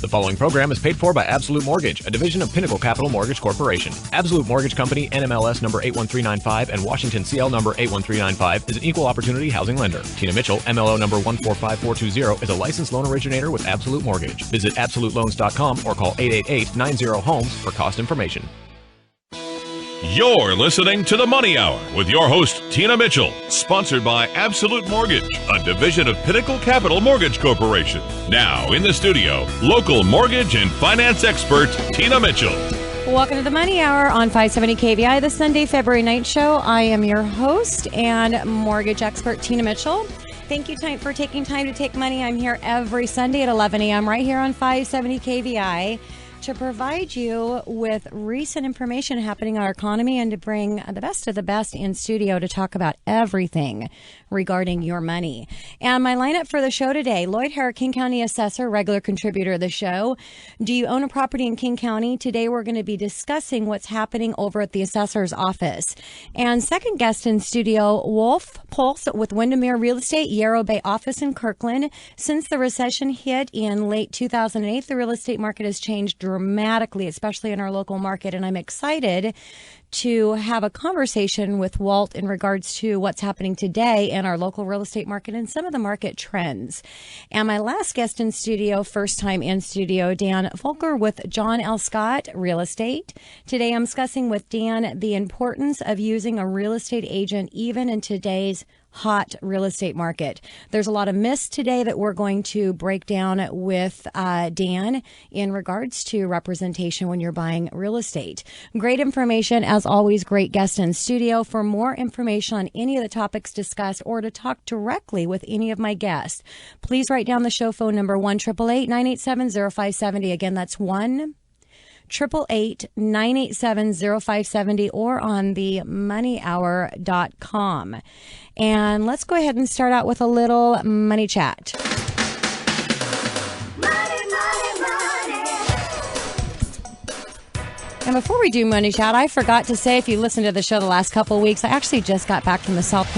The following program is paid for by Absolute Mortgage, a division of Pinnacle Capital Mortgage Corporation. Absolute Mortgage Company, NMLS number 81395 and Washington CL number 81395 is an equal opportunity housing lender. Tina Mitchell, MLO number 145420, is a licensed loan originator with Absolute Mortgage. Visit AbsoluteLoans.com or call 888-90-HOMES for cost information. You're listening to The Money Hour with your host, Tina Mitchell, sponsored by Absolute Mortgage, a division of Pinnacle Capital Mortgage Corporation. Now, in the studio, local mortgage and finance expert, Tina Mitchell. Welcome to The Money Hour on 570 KVI, the Sunday, February night show. I am your host and mortgage expert, Tina Mitchell. Thank you for taking time to take money. I'm here every Sunday at 11 a.m. right here on 570 KVI. To provide you with recent information happening in our economy and to bring the best of the best in studio to talk about everything regarding your money. And my lineup for the show today, Lloyd Hara, King County Assessor, regular contributor of the show. Do you own a property in King County? Today we're going to be discussing what's happening over at the assessor's office. And second guest in studio, Puls with Windermere Real Estate, Yarrow Bay office in Kirkland. Since the recession hit in late 2008, the real estate market has changed dramatically, especially in our local market. And I'm excited to have a conversation with Walt in regards to what's happening today in our local real estate market and some of the market trends. And my last guest in studio, first time in studio, Dan Faulkner with John L. Scott Real Estate. Today I'm discussing with Dan the importance of using a real estate agent even in today's hot real estate market. There's a lot of myths today that we're going to break down with Dan in regards to representation when you're buying real estate. Great information, as always, great guest in studio. For more information on any of the topics discussed or to talk directly with any of my guests, please write down the show phone number 1-888-987-0570. Again, that's 1-888-987-0570 or on the moneyhour.com. And let's go ahead and start out with a little money chat. And before we do Money Chat, I forgot to say, if you listened to the show the last couple of weeks, I actually just got back from the South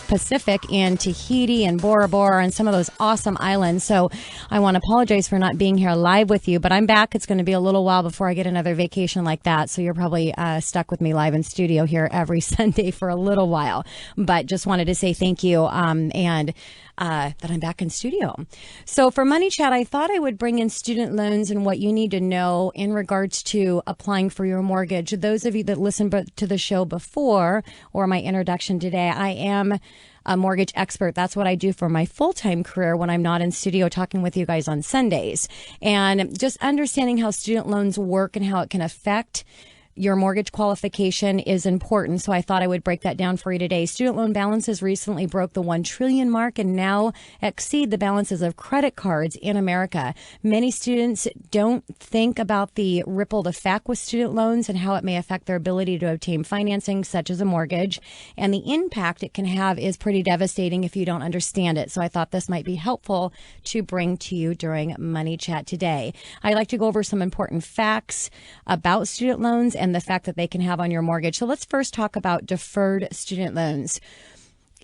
Pacific in Tahiti and Bora Bora and some of those awesome islands. So I want to apologize for not being here live with you, but I'm back. It's going to be a little while before I get another vacation like that. So you're probably stuck with me live in studio here every Sunday for a little while. But just wanted to say thank you and that I'm back in studio. So for Money Chat, I thought I would bring in student loans and what you need to know in regards to applying for your mortgage. Those of you that listened to the show before or my introduction today, I am a mortgage expert. That's what I do for my full-time career when I'm not in studio talking with you guys on Sundays. And just understanding how student loans work and how it can affect your mortgage qualification is important, so I thought I would break that down for you today. Student loan balances recently broke the 1 trillion mark and now exceed the balances of credit cards in America. Many students don't think about the rippled effect with student loans and how it may affect their ability to obtain financing, such as a mortgage. And the impact it can have is pretty devastating if you don't understand it. So I thought this might be helpful to bring to you during Money Chat today. I'd like to go over some important facts about student loans and the fact that they can have on your mortgage. So let's first talk about deferred student loans.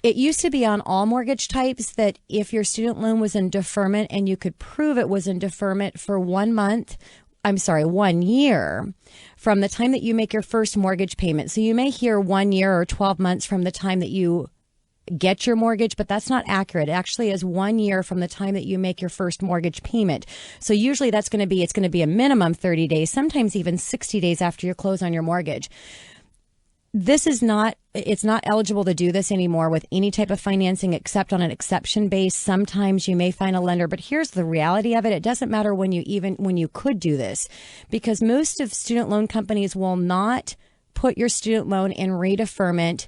It used to be on all mortgage types that if your student loan was in deferment and you could prove it was in deferment for 1 year from the time that you make your first mortgage payment. So you may hear 1 year or 12 months from the time that you get your mortgage, but that's not accurate. It actually is 1 year from the time that you make your first mortgage payment. So usually it's going to be a minimum 30 days, sometimes even 60 days after you close on your mortgage. It's not eligible to do this anymore with any type of financing except on an exception base. Sometimes you may find a lender, but here's the reality of it. It doesn't matter when you could do this, because most of student loan companies will not put your student loan in redeferment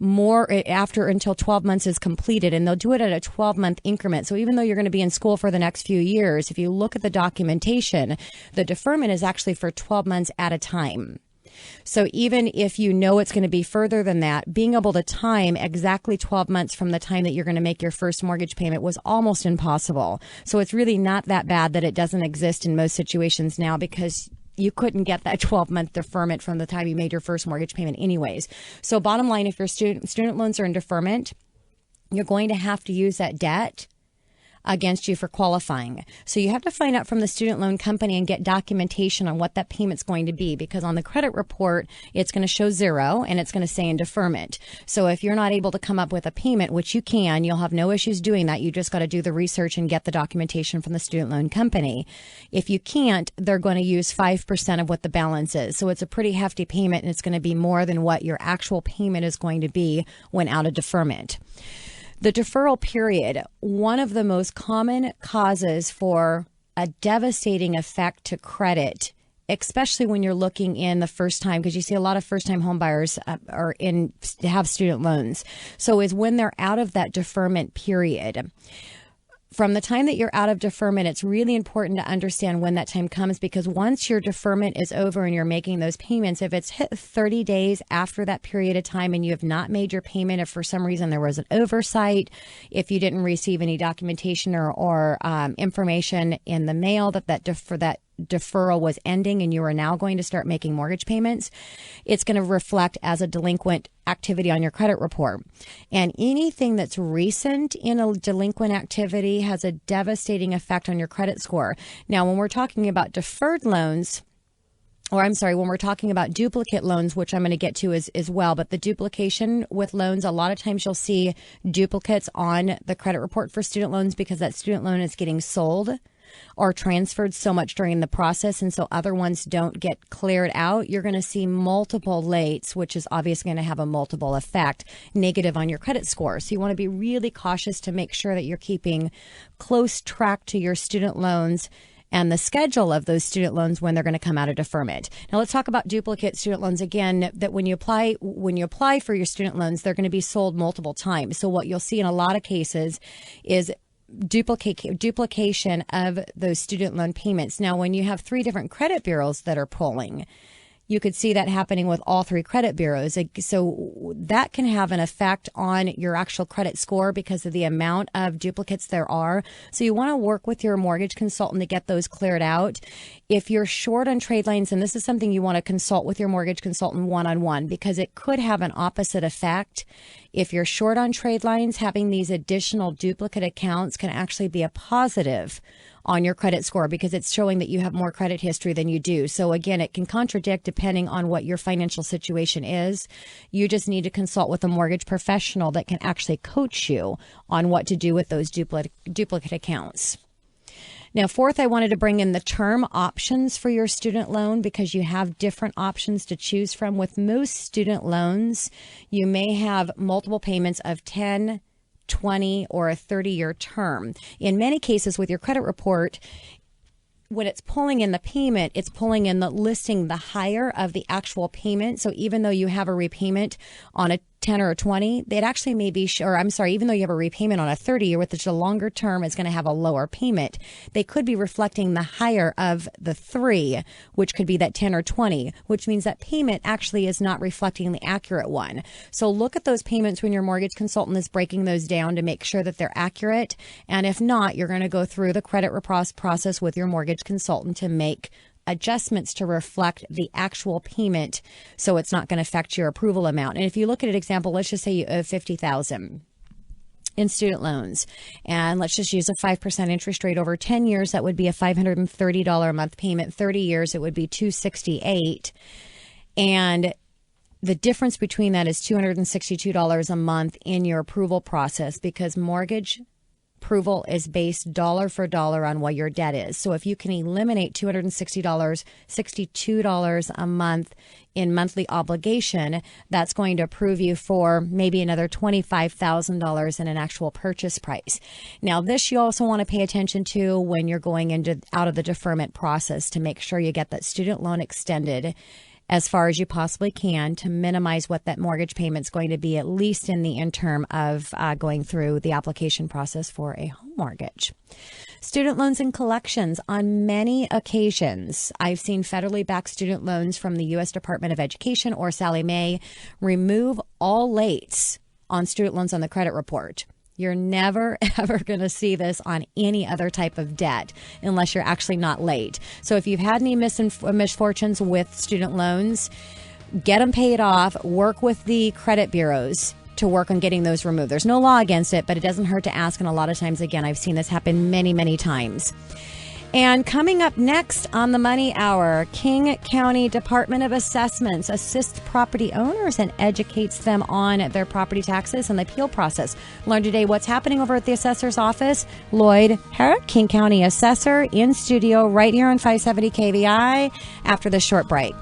until 12 months is completed, and they'll do it at a 12-month increment. So even though you're going to be in school for the next few years, if you look at the documentation, the deferment is actually for 12 months at a time. So even if you know it's going to be further than that, being able to time exactly 12 months from the time that you're going to make your first mortgage payment was almost impossible. So it's really not that bad that it doesn't exist in most situations now, because you couldn't get that 12-month deferment from the time you made your first mortgage payment anyways. So bottom line, if your student loans are in deferment, you're going to have to use that debt against you for qualifying. So you have to find out from the student loan company and get documentation on what that payment's going to be, because on the credit report, it's going to show zero and it's going to say in deferment. So if you're not able to come up with a payment, which you can, you'll have no issues doing that. You just got to do the research and get the documentation from the student loan company. If you can't, they're going to use 5% of what the balance is. So it's a pretty hefty payment, and it's going to be more than what your actual payment is going to be when out of deferment. The deferral period, one of the most common causes for a devastating effect to credit, especially when you're looking in the first time, because you see a lot of first-time home buyers have student loans. So is when they're out of that deferment period. From the time that you're out of deferment, it's really important to understand when that time comes, because once your deferment is over and you're making those payments, if it's hit 30 days after that period of time and you have not made your payment, if for some reason there was an oversight, if you didn't receive any documentation or information in the mail that deferral was ending and you are now going to start making mortgage payments, it's going to reflect as a delinquent activity on your credit report. And anything that's recent in a delinquent activity has a devastating effect on your credit score. Now, when we're talking about deferred loans, when we're talking about duplicate loans, which I'm going to get to as well, but the duplication with loans, a lot of times you'll see duplicates on the credit report for student loans because that student loan is getting sold or transferred so much during the process, and so other ones don't get cleared out. You're going to see multiple lates, which is obviously going to have a multiple effect negative on your credit score. So you want to be really cautious to make sure that you're keeping close track to your student loans and the schedule of those student loans when they're going to come out of deferment. Now let's talk about duplicate student loans again, that when you apply for your student loans, they're going to be sold multiple times. So what you'll see in a lot of cases is duplication of those student loan payments. Now, when you have 3 different credit bureaus that are pulling, you could see that happening with all 3 credit bureaus. So that can have an effect on your actual credit score because of the amount of duplicates there are. So you want to work with your mortgage consultant to get those cleared out. If you're short on trade lines, and this is something you want to consult with your mortgage consultant one-on-one, because it could have an opposite effect. If you're short on trade lines, having these additional duplicate accounts can actually be a positive on your credit score because it's showing that you have more credit history than you do. So again, it can contradict depending on what your financial situation is. You just need to consult with a mortgage professional that can actually coach you on what to do with those duplicate accounts. Now, fourth, I wanted to bring in the term options for your student loan because you have different options to choose from. With most student loans, you may have multiple payments of 10, 20, or a 30-year term. In many cases with your credit report, when it's pulling in the payment, it's pulling in the listing the higher of the actual payment. So even though you have a repayment on a 10 or a 20, it actually may be, even though you have a repayment on a 30, which is a longer term, is going to have a lower payment. They could be reflecting the higher of the 3, which could be that 10 or 20, which means that payment actually is not reflecting the accurate one. So look at those payments when your mortgage consultant is breaking those down to make sure that they're accurate. And if not, you're going to go through the credit process with your mortgage consultant to make adjustments to reflect the actual payment so it's not going to affect your approval amount. And if you look at an example, let's just say you owe $50,000 in student loans, and let's just use a 5% interest rate over 10 years, that would be a $530 a month payment. 30 years, it would be $268. And the difference between that is $262 a month in your approval process, because mortgage approval is based dollar for dollar on what your debt is. So if you can eliminate $62 a month in monthly obligation, that's going to approve you for maybe another $25,000 in an actual purchase price. Now, this you also want to pay attention to when you're going out of the deferment process to make sure you get that student loan extended as far as you possibly can to minimize what that mortgage payment is going to be, at least in the interim of going through the application process for a home mortgage. Student loans and collections. On many occasions, I've seen federally backed student loans from the U.S. Department of Education or Sallie Mae remove all lates on student loans on the credit report. You're never, ever going to see this on any other type of debt unless you're actually not late. So if you've had any misfortunes with student loans, get them paid off, work with the credit bureaus to work on getting those removed. There's no law against it, but it doesn't hurt to ask. And a lot of times, again, I've seen this happen many, many times. And coming up next on the Money Hour, King County Department of Assessments assists property owners and educates them on their property taxes and the appeal process. Learn today what's happening over at the assessor's office. Lloyd Hara, King County Assessor, in studio right here on 570 KVI after this short break.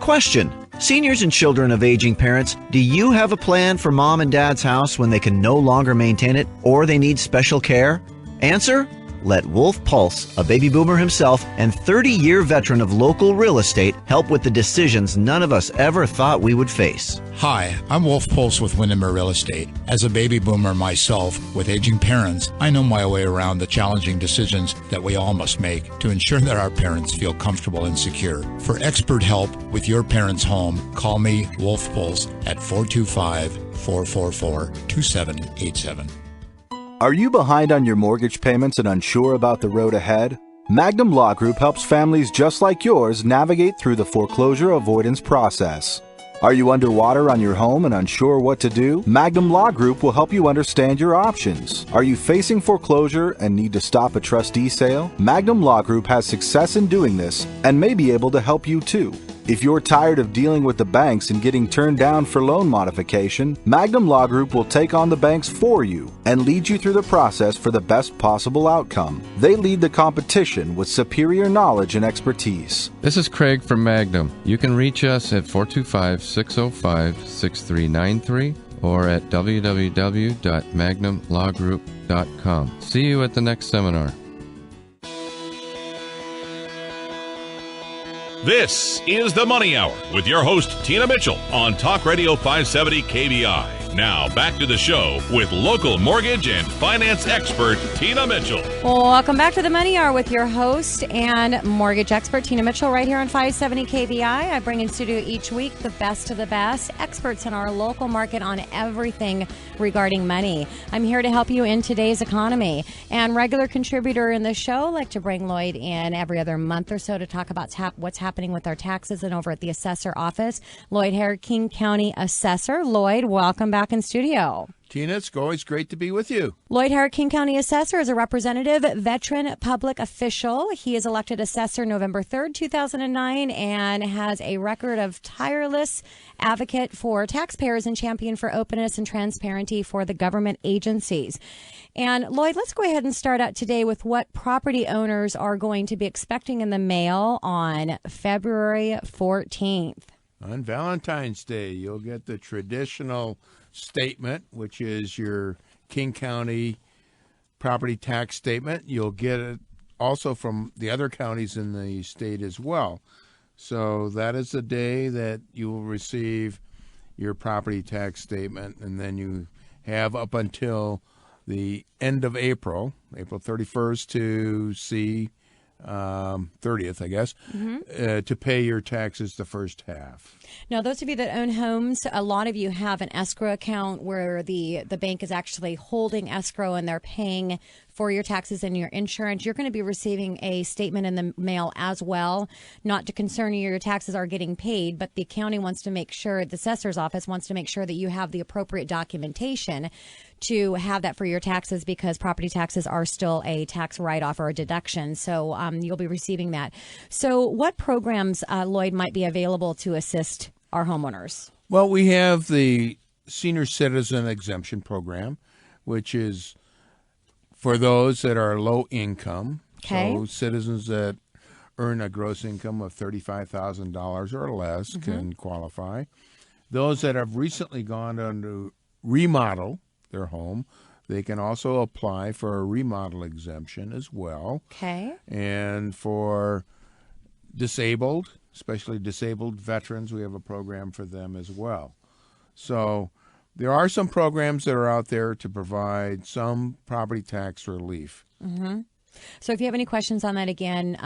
Question. Seniors and children of aging parents, do you have a plan for mom and dad's house when they can no longer maintain it or they need special care? Answer? Let Wolf Puls, a baby boomer himself and 30-year veteran of local real estate, help with the decisions none of us ever thought we would face. Hi, I'm Wolf Puls with Windermere Real Estate. As a baby boomer myself with aging parents, I know my way around the challenging decisions that we all must make to ensure that our parents feel comfortable and secure. For expert help with your parents' home, call me, Wolf Puls, at 425-444-2787. Are you behind on your mortgage payments and unsure about the road ahead? Magnum Law Group helps families just like yours navigate through the foreclosure avoidance process. Are you underwater on your home and unsure what to do? Magnum Law Group will help you understand your options. Are you facing foreclosure and need to stop a trustee sale? Magnum Law Group has success in doing this and may be able to help you too. If you're tired of dealing with the banks and getting turned down for loan modification, Magnum Law Group will take on the banks for you and lead you through the process for the best possible outcome. They lead the competition with superior knowledge and expertise. This is Craig from Magnum. You can reach us at 425-605-6393 or at www.magnumlawgroup.com. See you at the next seminar. This is the Money Hour with your host, Tina Mitchell, on Talk Radio 570 KBI. Now, back to the show with local mortgage and finance expert, Tina Mitchell. Well, welcome back to the Money Hour with your host and mortgage expert, Tina Mitchell, right here on 570 KBI. I bring in studio each week the best of the best, experts in our local market on everything regarding money. I'm here to help you in today's economy. And regular contributor in the show, like to bring Lloyd in every other month or so to talk about what's happening with our taxes and over at the assessor office. Lloyd Hara, King County Assessor. Lloyd, welcome back in studio. Tina, it's always great to be with you. Lloyd Hara, King County Assessor, is a representative veteran public official. He is elected assessor November 3rd, 2009, and has a record of tireless advocate for taxpayers and champion for openness and transparency for the government agencies. And Lloyd, let's go ahead and start out today with what property owners are going to be expecting in the mail on February 14th. On Valentine's Day, you'll get the traditional statement, which is your King County property tax statement. You'll get it also from the other counties in the state as well. So that is the day that you will receive your property tax statement, and then you have up until the end of April 31st to see 30th, I guess, to pay your taxes the first half. Now, those of you that own homes, a lot of you have an escrow account where the bank is actually holding escrow and they're paying for your taxes and your insurance. You're going to be receiving a statement in the mail as well, not to concern you, your taxes are getting paid, but the county wants to make sure, the assessor's office wants to make sure that you have the appropriate documentation to have that for your taxes, because property taxes are still a tax write-off or a deduction. So you'll be receiving that. So what programs, Lloyd, might be available to assist our homeowners? Well, we have the Senior Citizen Exemption Program, which is for those that are low income. Okay. So citizens that earn a gross income of $35,000 or less can qualify. Those that have recently gone on to remodel their home, they can also apply for a remodel exemption as well. Okay. And for disabled, especially disabled veterans, we have a program for them as well. So there are some programs that are out there to provide some property tax relief. So if you have any questions on that, again,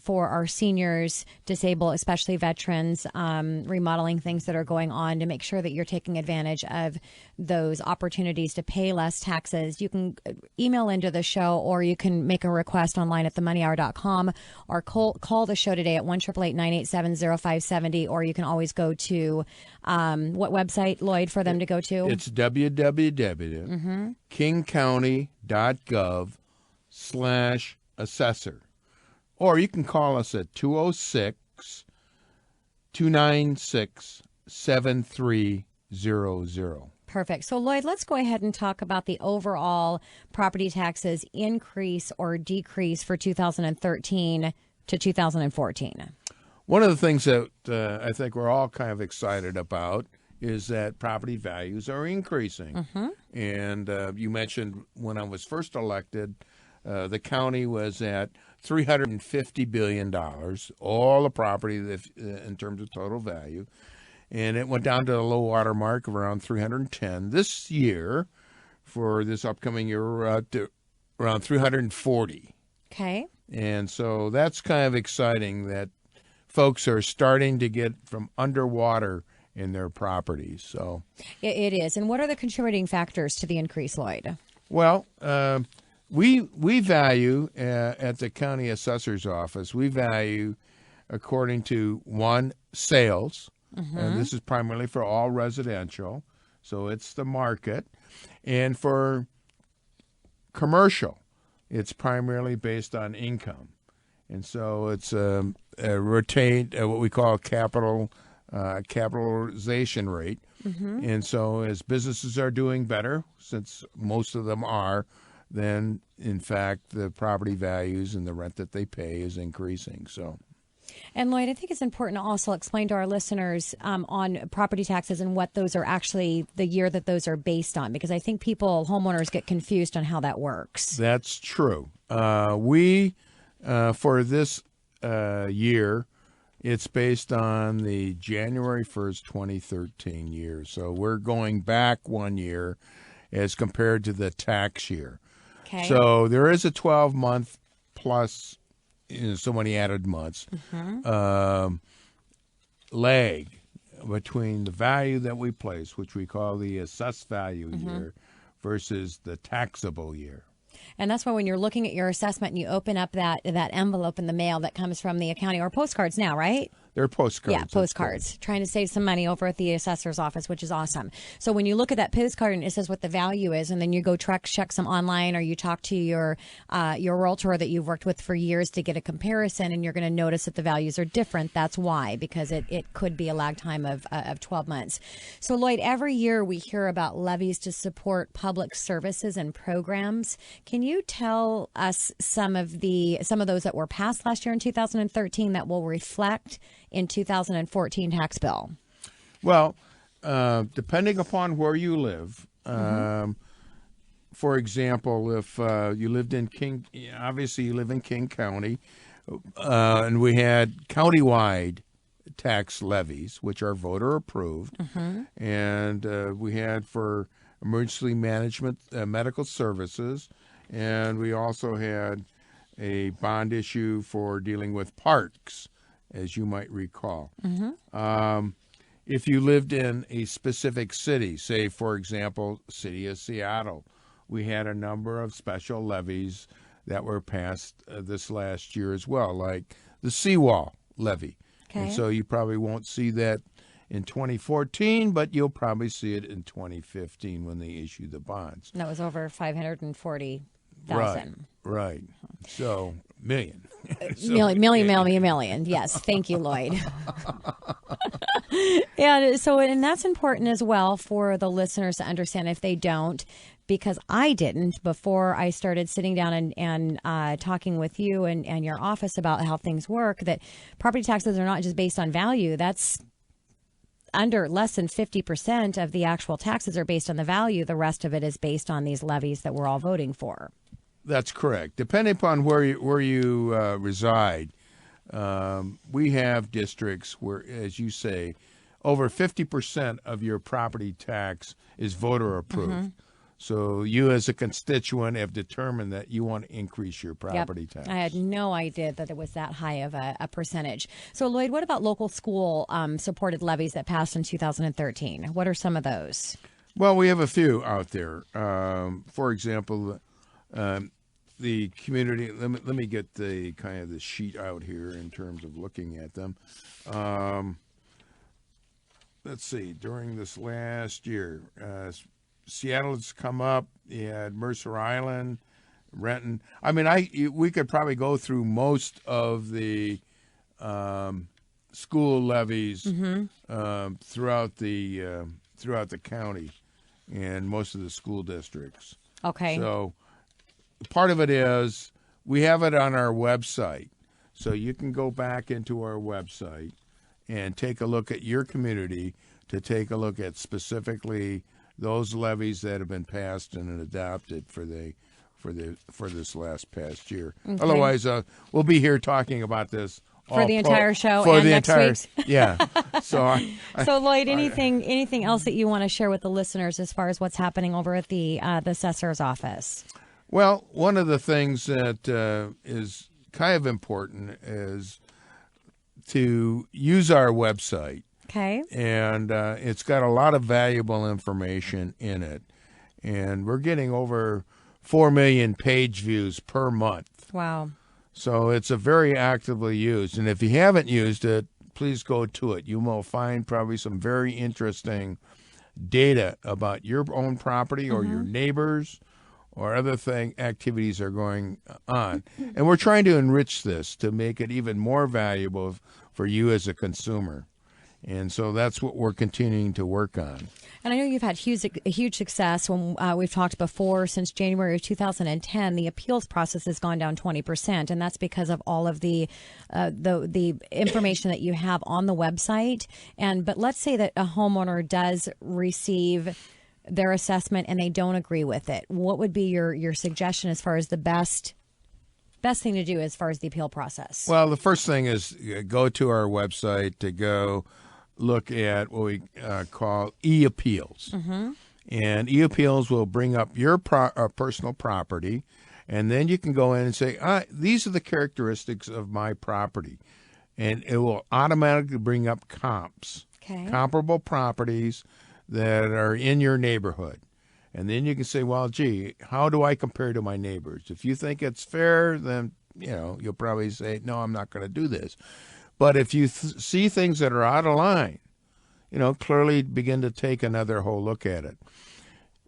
for our seniors, disabled, especially veterans, remodeling things that are going on to make sure that you're taking advantage of those opportunities to pay less taxes, you can email into the show, or you can make a request online at themoneyhour.com, or call the show today at 1-888-987-0570, or you can always go to what website, Lloyd, for them to go to? It's www.kingcounty.gov/assessor. Or you can call us at 206-296-7300. Perfect. So, Lloyd, let's go ahead and talk about the overall property taxes increase or decrease for 2013 to 2014. One of the things that I think we're all kind of excited about is that property values are increasing. And you mentioned when I was first elected, the county was at $350 billion, all the property that, in terms of total value. And it went down to a low water mark of around 310. This year, for this upcoming year, we're at around 340. Okay. And so that's kind of exciting that folks are starting to get from underwater in their properties. So it is. And what are the contributing factors to the increase, Lloyd? Well, we value at the county assessor's office, we value according to one, sales. And this is primarily for all residential, so it's the market. And for commercial, it's primarily based on income. And so it's a retained, what we call capitalization rate. And so as businesses are doing better, since most of them are, then in fact the property values and the rent that they pay is increasing. So. And Lloyd, I think it's important to also explain to our listeners on property taxes and what those are actually, the year that those are based on, because I think homeowners get confused on how that works. That's true. We, for this year, it's based on the January 1st, 2013 year. So we're going back 1 year as compared to the tax year. Okay. So there is a 12-month plus so many added months, lag between the value that we place, which we call the assessed value year, versus the taxable year. And that's why when you're looking at your assessment and you open up that envelope in the mail that comes from the accounting, or postcards now, right? They're postcards. Yeah, postcards. Trying to save some money over at the assessor's office, which is awesome. So when you look at that postcard and it says what the value is, and then you go check some online, or you talk to your realtor that you've worked with for years to get a comparison, and you're going to notice that the values are different. That's why, because it could be a lag time of 12 months. So Lloyd, every year we hear about levies to support public services and programs. Can you tell us some of those that were passed last year in 2013 that will reflect in 2014 tax bill? Well, depending upon where you live, for example, if you lived in obviously you live in King County, and we had countywide tax levies, which are voter approved, and we had for emergency management medical services, and we also had a bond issue for dealing with parks, as you might recall. If you lived in a specific city, say, for example, city of Seattle, we had a number of special levies that were passed this last year as well, like the seawall levy. Okay. And so you probably won't see that in 2014, but you'll probably see it in 2015 when they issue the bonds. That was over 540,000. Right. So, million. Million. Yes. Thank you, Lloyd. And that's important as well for the listeners to understand if they don't, because I didn't before I started sitting down and talking with you and your office about how things work, that property taxes are not just based on value. That's under less than 50% of the actual taxes are based on the value. The rest of it is based on these levies that we're all voting for. That's correct. Depending upon where you reside, we have districts where, as you say, over 50% of your property tax is voter approved. So you as a constituent have determined that you want to increase your property tax. I had no idea that it was that high of a percentage. So, Lloyd, what about local school supported levies that passed in 2013? What are some of those? Well, we have a few out there. For example, the community. Let me get the kind of the sheet out here in terms of looking at them. Let's see. During this last year, Seattle has come up. You had Mercer Island, Renton. I mean, we could probably go through most of the school levies throughout the county and most of the school districts. Okay. So part of it is we have it on our website, so you can go back into our website and take a look at your community to take a look at specifically those levies that have been passed and adopted for this last past year. Okay. Otherwise, we'll be here talking about this for the entire show and next week's. Yeah. So, Lloyd, anything else that you want to share with the listeners as far as what's happening over at the assessor's office? Well, one of the things that is kind of important is to use our website. Okay. And it's got a lot of valuable information in it. And we're getting over 4 million page views per month. Wow. So it's a very actively used. And if you haven't used it, please go to it. You will find probably some very interesting data about your own property or your neighbors or other activities are going on. And we're trying to enrich this to make it even more valuable for you as a consumer. And so that's what we're continuing to work on. And I know you've had huge success. When we've talked before, since January of 2010, the appeals process has gone down 20%, and that's because of all of the information that you have on the website. But let's say that a homeowner does receive their assessment and they don't agree with it. What would be your suggestion as far as the best thing to do as far as the appeal process? Well, the first thing is go to our website to go look at what we call e-appeals. And e-appeals will bring up your personal property, and then you can go in and say, these are the characteristics of my property. And it will automatically bring up comps, comparable properties that are in your neighborhood. And then you can say, well, gee, how do I compare to my neighbors? If you think it's fair, then, you'll probably say, no, I'm not going to do this. But if you see things that are out of line, clearly begin to take another whole look at it.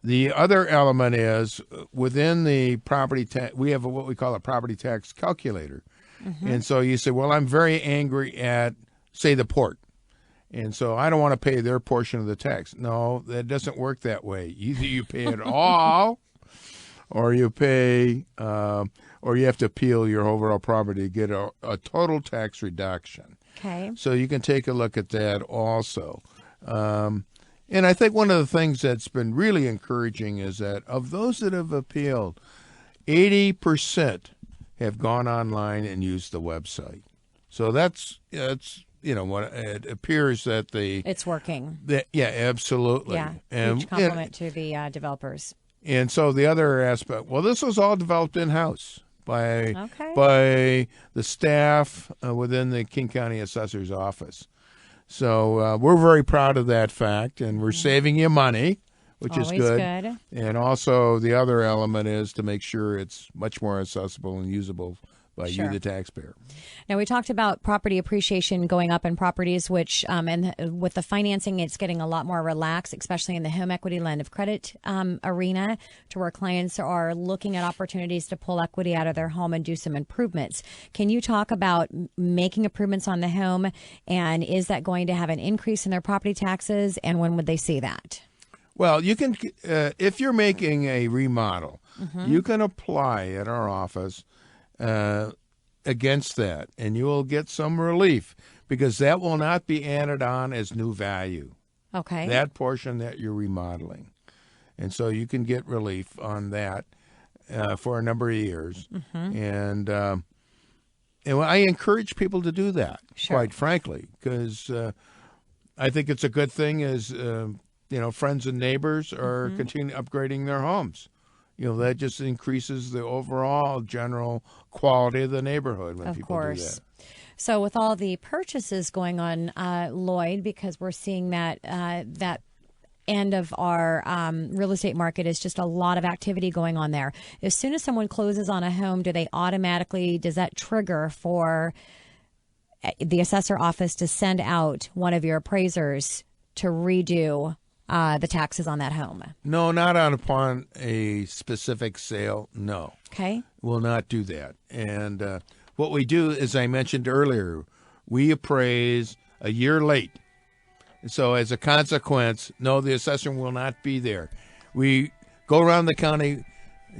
The other element is within the property tax, we have what we call a property tax calculator. And so you say, well, I'm very angry at, say, the port. And so I don't want to pay their portion of the tax. No, that doesn't work that way. Either you pay it all or you pay or you have to appeal your overall property to get a total tax reduction. Okay. So you can take a look at that also. And I think one of the things that's been really encouraging is that of those that have appealed, 80% have gone online and used the website. So that's what it appears that it's working. Yeah, absolutely. Yeah, huge compliment to the developers. And so the other aspect, well, this was all developed in-house by the staff within the King County Assessor's office. So we're very proud of that fact, and we're saving you money, which Always is good. good. And also the other element is to make sure it's much more accessible and usable by you, the taxpayer. Now, we talked about property appreciation going up in properties, which, and with the financing, it's getting a lot more relaxed, especially in the home equity line of credit arena, to where clients are looking at opportunities to pull equity out of their home and do some improvements. Can you talk about making improvements on the home, and is that going to have an increase in their property taxes, and when would they see that? Well, you can, if you're making a remodel, you can apply at our office against that, and you will get some relief because that will not be added on as new value. Okay. That portion that you're remodeling. And so you can get relief on that for a number of years. And I encourage people to do that, quite frankly, because I think it's a good thing as friends and neighbors are continue upgrading their homes. That just increases the overall general quality of the neighborhood when people do that. So with all the purchases going on, Lloyd, because we're seeing that end of our real estate market is just a lot of activity going on there. As soon as someone closes on a home, does that trigger for the assessor office to send out one of your appraisers to redo the taxes on that home? No, not upon a specific sale. No. Okay. We'll not do that. And what we do, as I mentioned earlier, we appraise a year late. So as a consequence, no, the assessor will not be there. We go around the county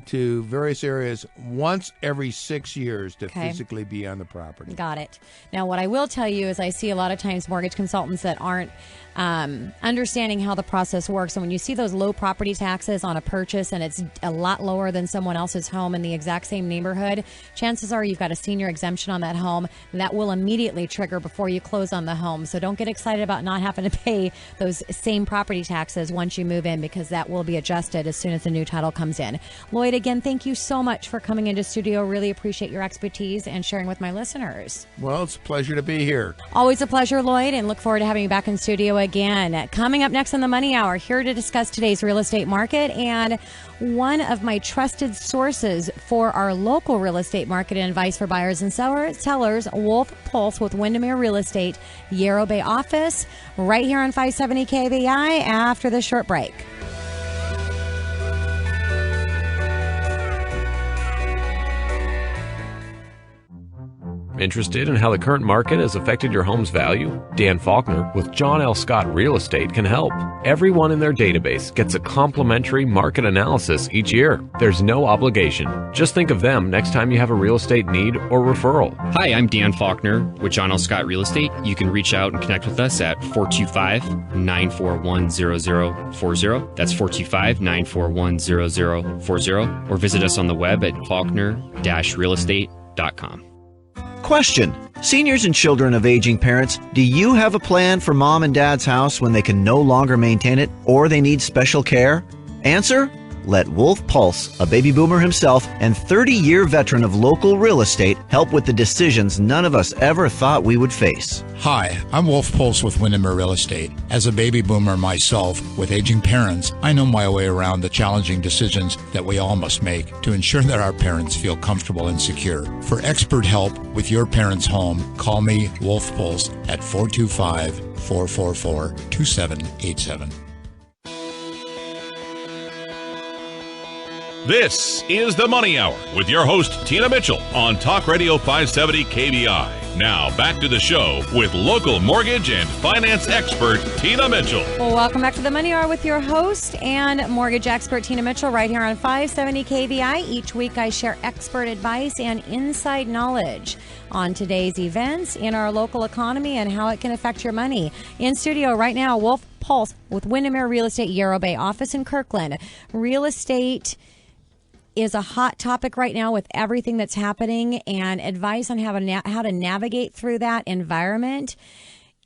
to various areas once every 6 years to physically be on the property. Got it. Now, what I will tell you is I see a lot of times mortgage consultants that aren't understanding how the process works. And when you see those low property taxes on a purchase and it's a lot lower than someone else's home in the exact same neighborhood, chances are you've got a senior exemption on that home. That will immediately trigger before you close on the home. So don't get excited about not having to pay those same property taxes once you move in, because that will be adjusted as soon as the new title comes in. Lloyd, again, thank you so much for coming into studio. Really appreciate your expertise and sharing with my listeners. Well, it's a pleasure to be here. Always a pleasure, Lloyd, and look forward to having you back in studio again. Coming up next on the Money Hour, here to discuss today's real estate market and one of my trusted sources for our local real estate market and advice for buyers and sellers, Wolf Puls with Windermere Real Estate, Yarrow Bay office, right here on 570 KVI after this short break. Interested in how the current market has affected your home's value? Dan Faulkner with John L. Scott Real Estate can help. Everyone in their database gets a complimentary market analysis each year. There's no obligation. Just think of them next time you have a real estate need or referral. Hi, I'm Dan Faulkner with John L. Scott Real Estate. You can reach out and connect with us at 425-941-0040. That's 425-941-0040. Or visit us on the web at faulkner-realestate.com. Question. Seniors and children of aging parents, do you have a plan for mom and dad's house when they can no longer maintain it or they need special care? Answer. Let Wolf Puls, a baby boomer himself and 30-year veteran of local real estate, help with the decisions none of us ever thought we would face. Hi, I'm Wolf Puls with Windermere Real Estate. As a baby boomer myself with aging parents, I know my way around the challenging decisions that we all must make to ensure that our parents feel comfortable and secure. For expert help with your parents' home, call me, Wolf Puls, at 425-444-2787. This is the Money Hour with your host, Tina Mitchell, on Talk Radio 570 KBI. Now, back to the show with local mortgage and finance expert, Tina Mitchell. Well, welcome back to the Money Hour with your host and mortgage expert, Tina Mitchell, right here on 570 KBI. Each week, I share expert advice and inside knowledge on today's events in our local economy and how it can affect your money. In studio right now, Wolf Puls with Windermere Real Estate, Yarrow Bay office in Kirkland. Real estate is a hot topic right now with everything that's happening, and advice on how to navigate through that environment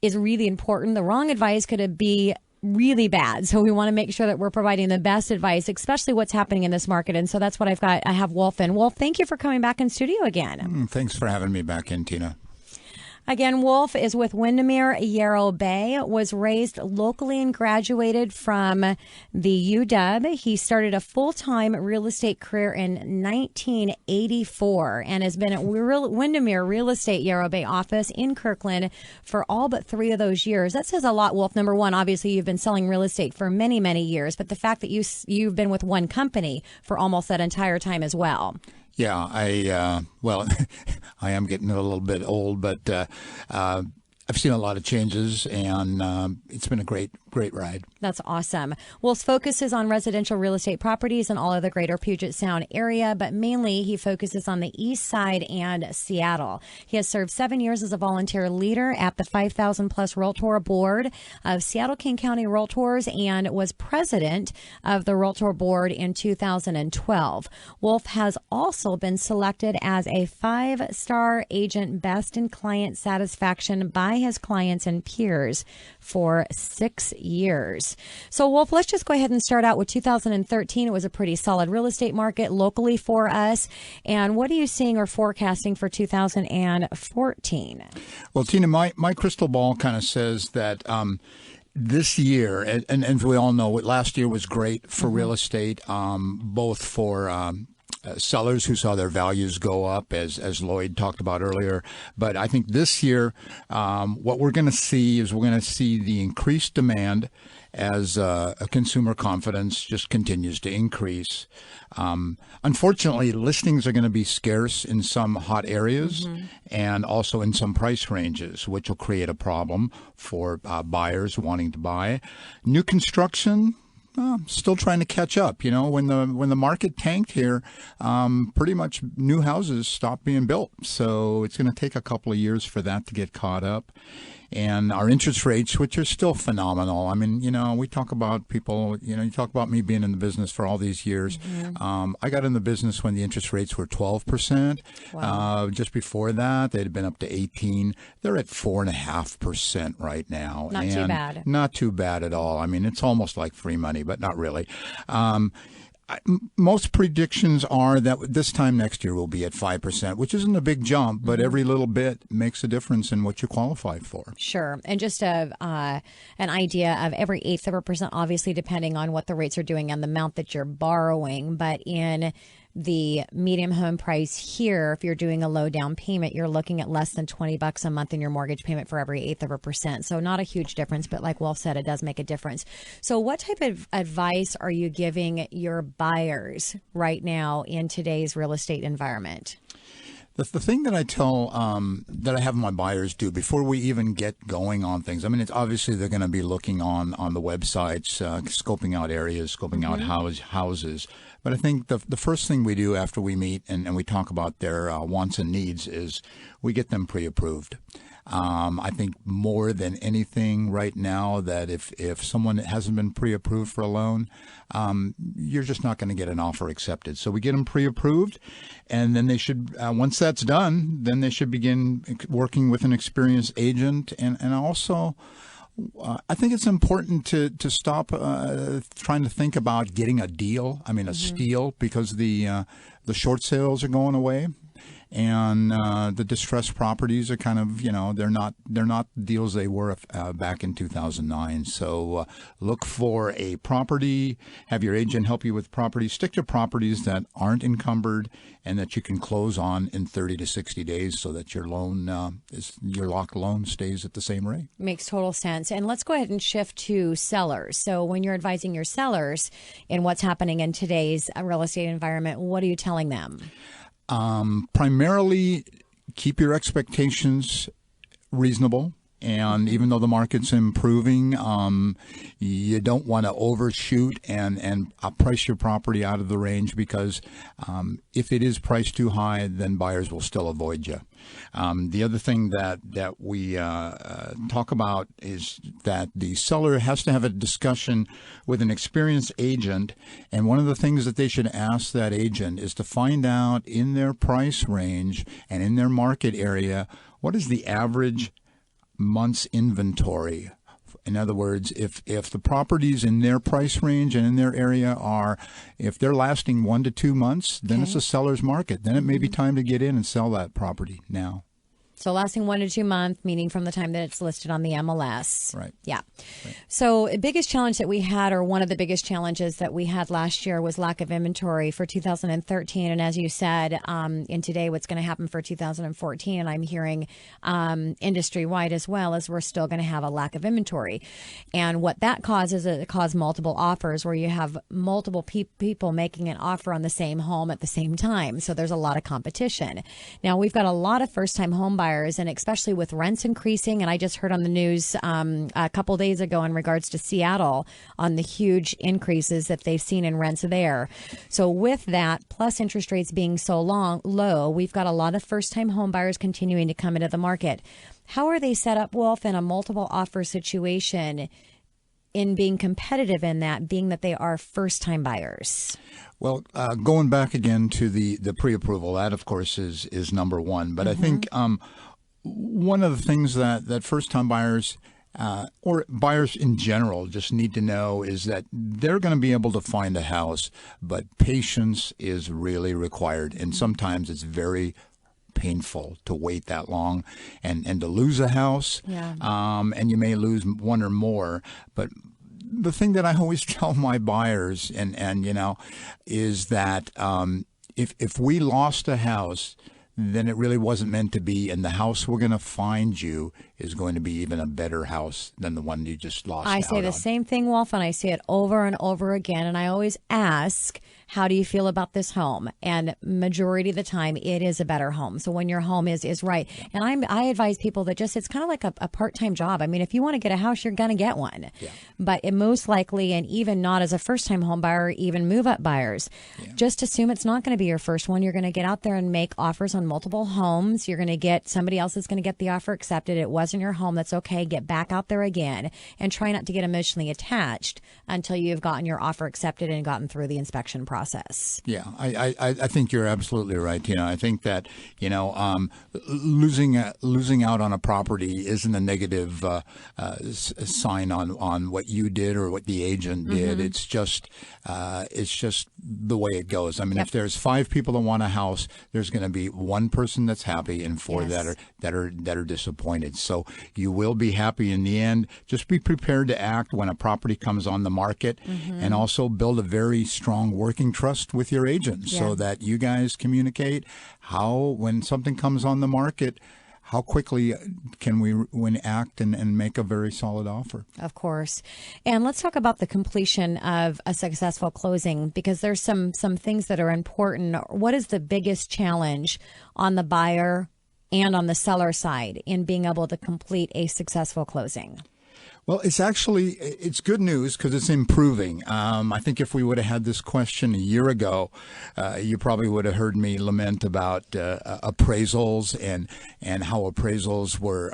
is really important. The wrong advice could be really bad. So we want to make sure that we're providing the best advice, especially what's happening in this market. And so that's what I've got. I have Wolf in. Wolf, thank you for coming back in studio again. Thanks for having me back in, Tina. Again, Wolf is with Windermere, Yarrow Bay, was raised locally and graduated from the UW. He started a full-time real estate career in 1984 and has been at Windermere Real Estate Yarrow Bay office in Kirkland for all but 3 of those years. That says a lot, Wolf. Number one, obviously you've been selling real estate for many, many years, but the fact that you've been with one company for almost that entire time as well. Yeah, I am getting a little bit old, but I've seen a lot of changes, and it's been a great ride. That's awesome. Wolf's focus is on residential real estate properties in all of the greater Puget Sound area, but mainly he focuses on the east side and Seattle. He has served 7 years as a volunteer leader at the 5,000 plus Realtor Board of Seattle King County Realtors and was president of the Realtor Board in 2012. Wolf has also been selected as a 5-star agent best in client satisfaction by by his clients and peers for 6 years. So, Wolf, let's just go ahead and start out with 2013. It was a pretty solid real estate market locally for us. And what are you seeing or forecasting for 2014? Well, Tina, my crystal ball kind of says that this year, and as we all know, last year was great for real estate, both for sellers who saw their values go up, as Lloyd talked about earlier. But I think this year, what we're going to see is we're going to see the increased demand as consumer confidence just continues to increase. Unfortunately, listings are going to be scarce in some hot areas and also in some price ranges, which will create a problem for buyers wanting to buy. New construction, still trying to catch up. You know, when the market tanked here, pretty much new houses stopped being built. So it's going to take a couple of years for that to get caught up. And our interest rates, which are still phenomenal. I mean, you know, we talk about people, you know, you talk about me being in the business for all these years. I got in the business when the interest rates were 12%. Wow. Just before that, they'd been up to 18. They're at 4.5% right now. Not too bad. Not too bad at all. I mean, it's almost like free money, but not really. Most predictions are that this time next year we'll be at 5%, which isn't a big jump, but every little bit makes a difference in what you qualify for. Sure. And just an idea of every eighth of a percent, obviously depending on what the rates are doing and the amount that you're borrowing. But in the medium home price here, if you're doing a low down payment, you're looking at less than $20 a month in your mortgage payment for every eighth of a percent. So not a huge difference, but like Wolf said, it does make a difference. So what type of advice are you giving your buyers right now in today's real estate environment? The thing that I tell, that I have my buyers do before we even get going on things, I mean, it's obviously they're going to be looking on the websites, scoping out areas, scoping out houses. But I think the first thing we do after we meet and we talk about their wants and needs is we get them pre-approved. I think more than anything right now that if someone hasn't been pre-approved for a loan, you're just not going to get an offer accepted. So we get them pre-approved, and then they should, once that's done, then they should begin working with an experienced agent. And also, I think it's important to stop trying to think about getting a deal. I mean, a steal, because the short sales are going away. And the distressed properties are kind of, you know, they're not deals they were back in 2009. So look for a property, have your agent help you with properties, stick to properties that aren't encumbered and that you can close on in 30 to 60 days so that your loan, your locked loan stays at the same rate. Makes total sense. And let's go ahead and shift to sellers. So when you're advising your sellers in what's happening in today's real estate environment, what are you telling them? Primarily, keep your expectations reasonable. And even though the market's improving, you don't want to overshoot and price your property out of the range, because if it is priced too high, then buyers will still avoid you. The other thing that we talk about is that the seller has to have a discussion with an experienced agent. And one of the things that they should ask that agent is to find out in their price range and in their market area, what is the average month's inventory. In other words, if the properties in their price range and in their area if they're lasting 1 to 2 months, then it's a seller's market. Then it may be time to get in and sell that property now. So lasting 1 to 2 months, meaning from the time that it's listed on the MLS. Right. Yeah. Right. So the biggest challenge that we had, or one of the biggest challenges that we had last year, was lack of inventory for 2013. And as you said, in today, what's going to happen for 2014, and I'm hearing industry-wide as well, is we're still going to have a lack of inventory. And what that causes, it causes multiple offers where you have multiple people making an offer on the same home at the same time. So there's a lot of competition. Now, we've got a lot of first-time home buyers, and especially with rents increasing. And I just heard on the news a couple days ago in regards to Seattle on the huge increases that they've seen in rents there. So with that, plus interest rates being so low, we've got a lot of first-time home buyers continuing to come into the market. How are they set up, Wolf, in a multiple offer situation in being competitive in that, being that they are first-time buyers? Well, going back again to the pre-approval, that of course is number one. But I think one of the things that first-time buyers or buyers in general just need to know is that they're going to be able to find a house, but patience is really required. And sometimes it's very painful to wait that long and to lose a house. Yeah. And you may lose one or more. But the thing that I always tell my buyers and is that if we lost a house, then it really wasn't meant to be, and the house we're going to find you is going to be even a better house than the one you just lost. I say the same thing, Wolf, and I say it over and over again, and I always ask, how do you feel about this home? And majority of the time, it is a better home. So when your home is right, and I advise people that it's kind of like a part-time job. I mean, if you want to get a house, you're going to get one. Yeah. But it most likely, and even not as a first-time home buyer, even move-up buyers, just assume it's not going to be your first one. You're going to get out there and make offers on multiple homes. You're going to get somebody else is going to get the offer accepted. It wasn't your home. That's okay. Get back out there again and try not to get emotionally attached until you've gotten your offer accepted and gotten through the inspection process. Yeah, I think you're absolutely right, Tina. I think that, losing out on a property isn't a negative sign on what you did or what the agent did. It's just the way it goes. I mean, if there's 5 people that want a house, there's going to be one person that's happy and 4 that are disappointed. So you will be happy in the end. Just be prepared to act when a property comes on the market, and also build a very strong working trust with your agent so that you guys communicate when something comes on the market, how quickly can we act and make a very solid offer? Of course. And let's talk about the completion of a successful closing, because there's some things that are important. What is the biggest challenge on the buyer and on the seller side in being able to complete a successful closing? Well, it's good news because it's improving. I think if we would have had this question a year ago, you probably would have heard me lament about appraisals and how appraisals were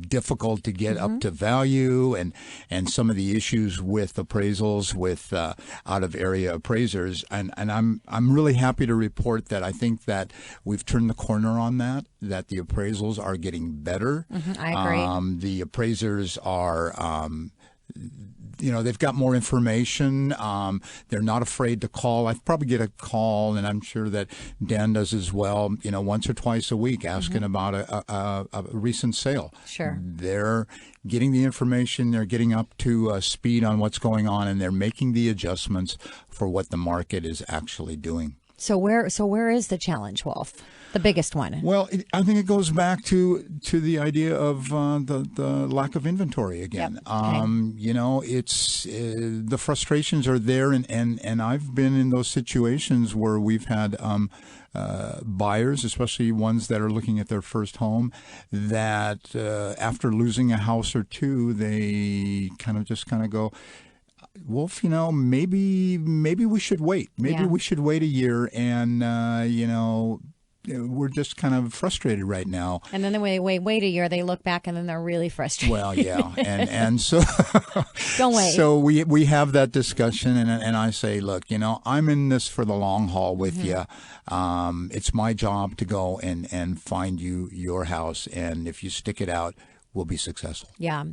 difficult to get up to value, and some of the issues with appraisals with out of area appraisers. And I'm really happy to report that I think that we've turned the corner on that the appraisals are getting better. I agree. The appraisers are they've got more information. They're not afraid to call. I probably get a call, and I'm sure that Dan does as well, once or twice a week asking about a recent sale. Sure. They're getting the information. They're getting up to speed on what's going on, and they're making the adjustments for what the market is actually doing. So where is the challenge, Wolf? The biggest one? Well, I think it goes back to the idea of the lack of inventory again. Yep. It's the frustrations are there, and I've been in those situations where we've had buyers, especially ones that are looking at their first home, that after losing a house or two, they kind of go, Wolf, maybe we should wait. Maybe we should wait a year, and we're just kind of frustrated right now. And then when they wait a year, they look back and then they're really frustrated. Well, yeah, and so don't wait. So we have that discussion, and I say, look, I'm in this for the long haul with you. It's my job to go and find you your house, and if you stick it out, we'll be successful. Yeah.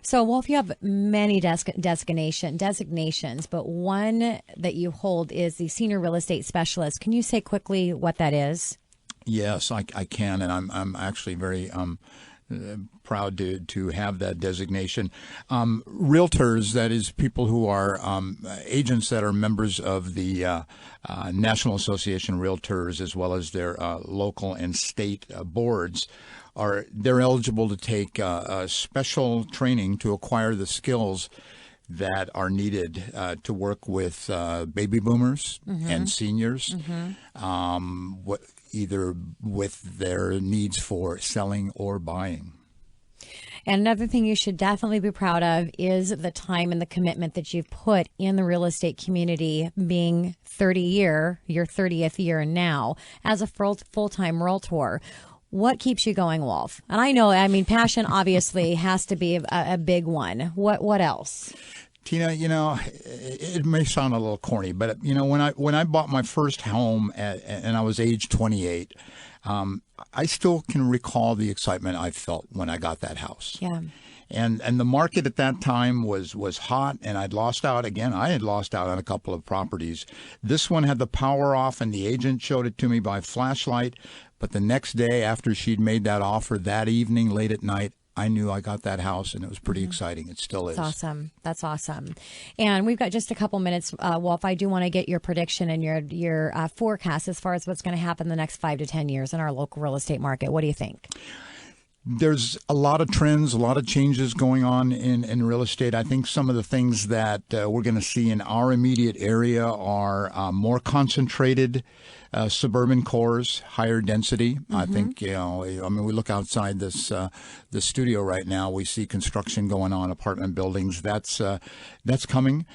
So, Wolf, you have many designations, but one that you hold is the Senior Real Estate Specialist. Can you say quickly what that is? Yes, I can, and I'm actually very proud to have that designation. Realtors, that is people who are agents that are members of the National Association of Realtors, as well as their local and state boards, they're eligible to take special training to acquire the skills that are needed to work with baby boomers and seniors, either with their needs for selling or buying. And another thing you should definitely be proud of is the time and the commitment that you've put in the real estate community, being your 30th year now as a full-time realtor. What keeps you going, Wolf? And I know, passion obviously has to be a big one. What else? Tina, it may sound a little corny, but when I bought my first home and I was age 28, I still can recall the excitement I felt when I got that house. Yeah. And the market at that time was hot, and I'd lost out again. I had lost out on a couple of properties. This one had the power off, and the agent showed it to me by flashlight. But the next day, after she'd made that offer that evening, late at night, I knew I got that house, and it was pretty exciting. It still is. That's awesome. That's awesome. And we've got just a couple minutes, Wolf. I do want to get your prediction and your forecast as far as what's going to happen in the next 5 to 10 years in our local real estate market. What do you think? There's a lot of trends, a lot of changes going on in real estate. I think some of the things that we're going to see in our immediate area are more concentrated suburban cores, higher density. I think, we look outside this studio right now. We see construction going on, apartment buildings. That's coming.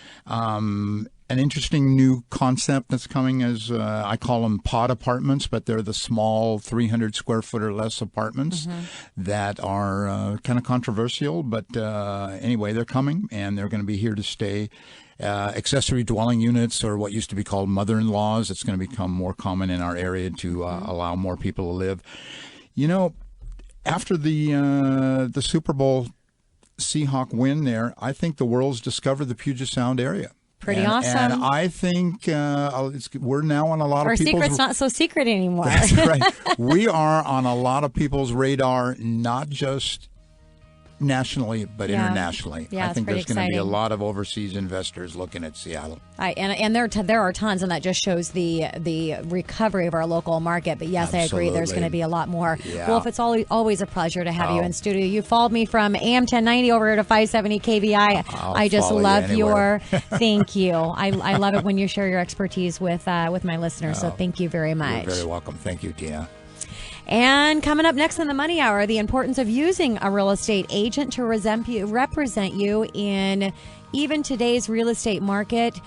An interesting new concept that's coming is I call them pod apartments, but they're the small 300 square foot or less apartments that are kind of controversial. But anyway, they're coming, and they're going to be here to stay. Accessory dwelling units, or what used to be called mother-in-laws, it's going to become more common in our area to allow more people to live. You know, after the Super Bowl Seahawk win there, I think the world's discovered the Puget Sound area. Pretty awesome. And I think we're now on a lot Our of people's... Our secret's not so secret anymore. That's right. We are on a lot of people's radar, not just nationally, but internationally. Yeah, I think there's going to be a exciting. lot of overseas investors looking at Seattle. And there are tons, and that just shows the recovery of our local market. But yes, Absolutely. I agree. There's going to be a lot more. Yeah. Wolf, it's always a pleasure to have you in studio. You followed me from AM 1090 over to 570 KVI. I just love your. Thank you. I love it when you share your expertise with my listeners. So thank you very much. You're very welcome. Thank you, Tina. And coming up next in the Money Hour, the importance of using a real estate agent to represent you in even today's real estate market.